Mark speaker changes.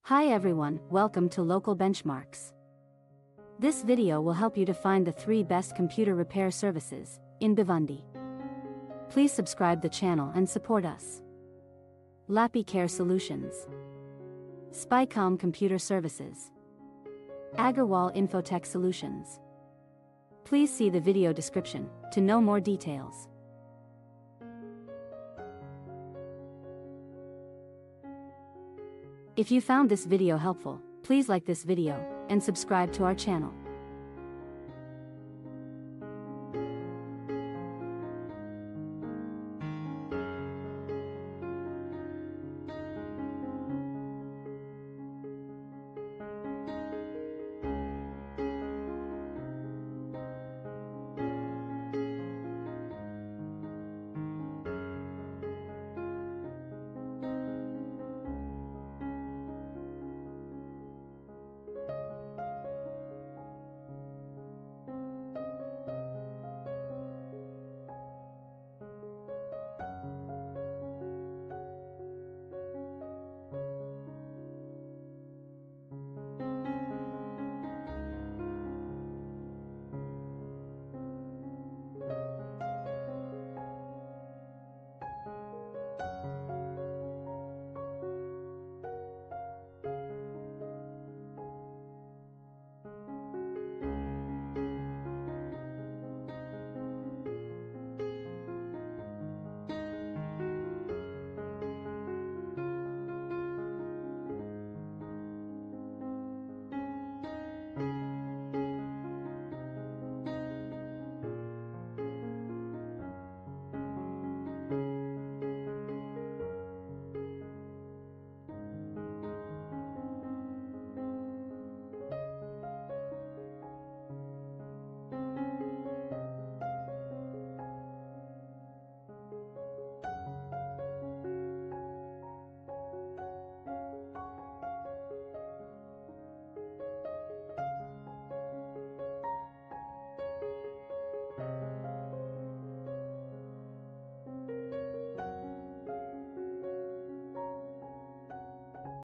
Speaker 1: Hi everyone, welcome to Local Benchmarks. This video will help you to find the 3 best computer repair services in Bhiwandi. Please subscribe the channel and support us. Lappy Care Solutions, SpyCom Computer Services, Agarwal Infotech Solutions. Please see the video description to know more details. If you found this video helpful, please like this video and subscribe to our channel.